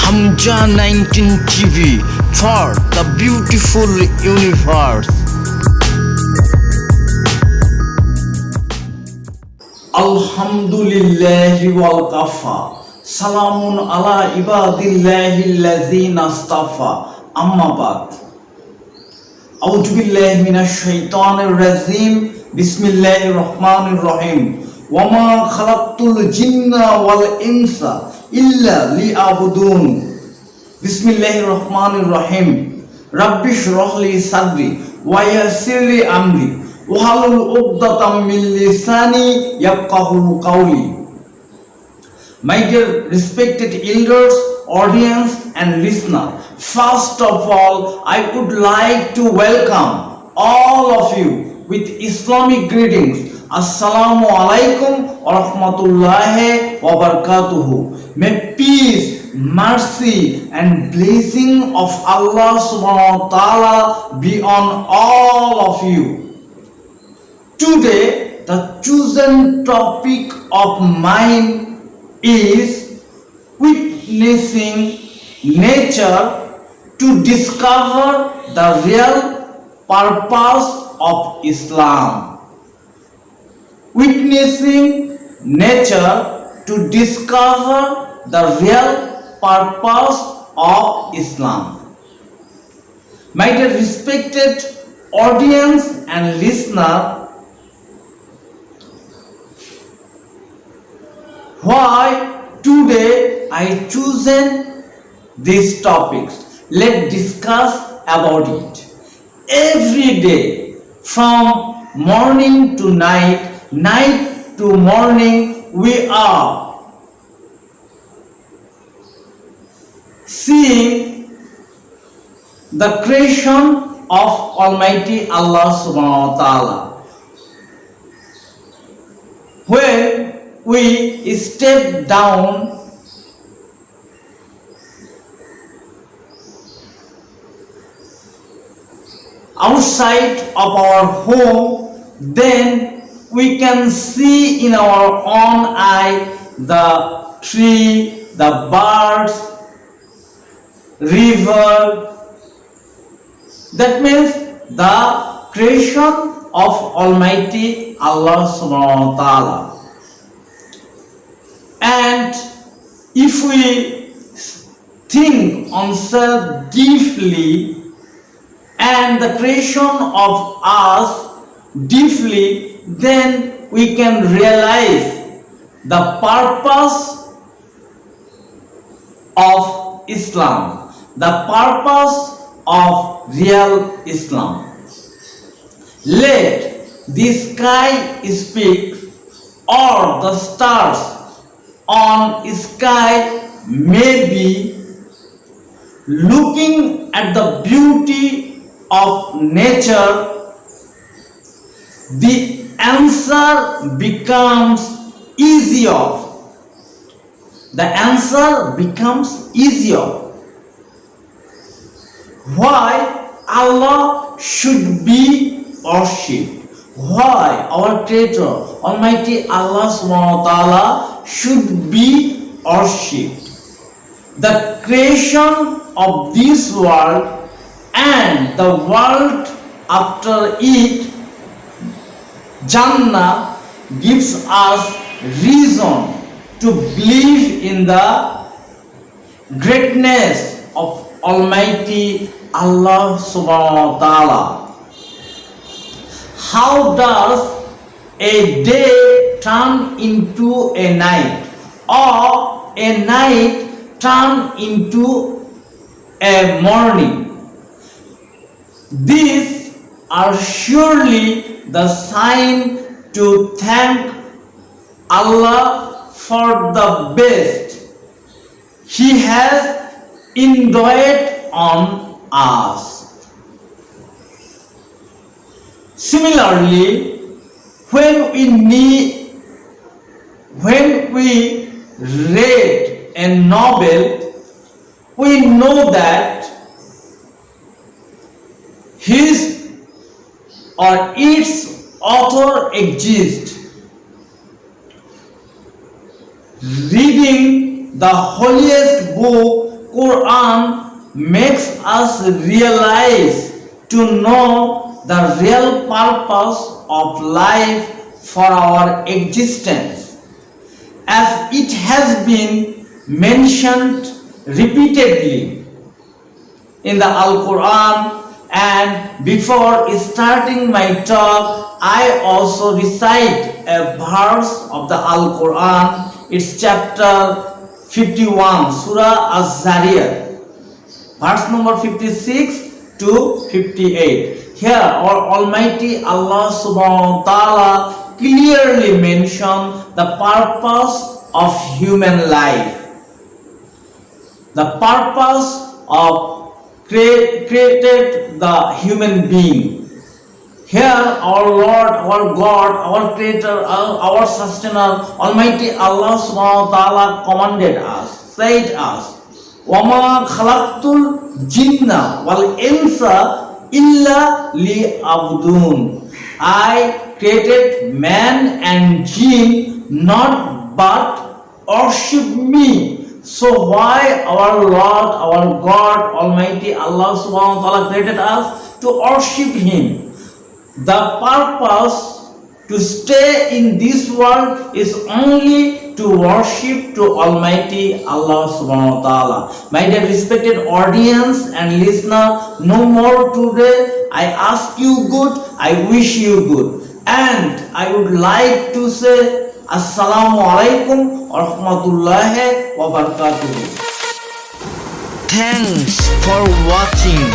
Hamja 19 TV for the beautiful universe. Alhamdulillahi wal kafa. Salamun ala ibadillahi allazina astafa. Amma ba'd. A'udhu billahi minash shaitanir rajim. Bismillahir rahmanir rahim. Wama khalaqtul jinna wal insa illa liya'budun. Bismillahirrahmanirrahim. Rabbi shrah li sadri wa yassir li amri wahlul 'uqdatam min lisani yafqahu qawli. My dear respected elders, audience and listener, first of all I would like to welcome all of you with Islamic greetings. Assalamu alaikum wa rahmatullahi wa barakatuhu. May peace, mercy and blessing of Allah subhanahu wa ta'ala be on all of you. Today the chosen topic of mine is witnessing nature to discover the real purpose of Islam. Witnessing nature to discover the real purpose of Islam. My dear respected audience and listener, why today I chosen these topics? Let's discuss about it. Every day from morning to night, night to morning, we are seeing the creation of Almighty Allah subhanahu wa ta'ala. When we step down outside of our home, then we can see in our own eye the tree, the birds, river. That means the creation of Almighty Allah subhanahu wa ta'ala. And if we think on self deeply and the creation of us deeply, then we can realize the purpose of Islam, the purpose of real Islam. Let the sky speak, or the stars on sky may be looking at the beauty of nature. The answer becomes easier. The answer becomes easier. Why Allah should be worshipped? Why our Creator, Almighty Allah subhanahu wa ta'ala, should be worshipped? The creation of this world and the world after it, Jannah, gives us reason to believe in the greatness of Almighty Allah subhanahu wa ta'ala. How does a day turn into a night, or a night turn into a morning? These are surely the sign to thank Allah for the best He has endowed on us. Similarly, when we read a novel, we know that his or its author exists. Reading the holiest book Quran makes us realize to know the real purpose of life for our existence, as it has been mentioned repeatedly in the Al-Quran. And before starting my talk, I also recite a verse of the Al-Quran. It's chapter 51, Surah Az-Zariyat, verse number 56 to 58. Here our Almighty Allah subhanahu wa ta'ala clearly mentioned the purpose of human life, the purpose of created the human being. Here our Lord, our God, our Creator, our Sustainer, Almighty Allah subhanahu wa ta'ala commanded us, said us, وَمَا خَلَقْتُ الْجِنَّ وَالْإِنسَ إِلَّا لِيَعْبُدُونَ. I created man and jinn not but worship me. So why our Lord, our God, Almighty Allah subhanahu wa ta'ala created us? To worship Him. The purpose to stay in this world is only to worship to Almighty Allah subhanahu wa ta'ala. My dear respected audience and listener, no more today. I ask you good, I wish you good. And I would like to say Assalamu alaikum wa rahmatullahi wa barakatuh. Thanks for watching.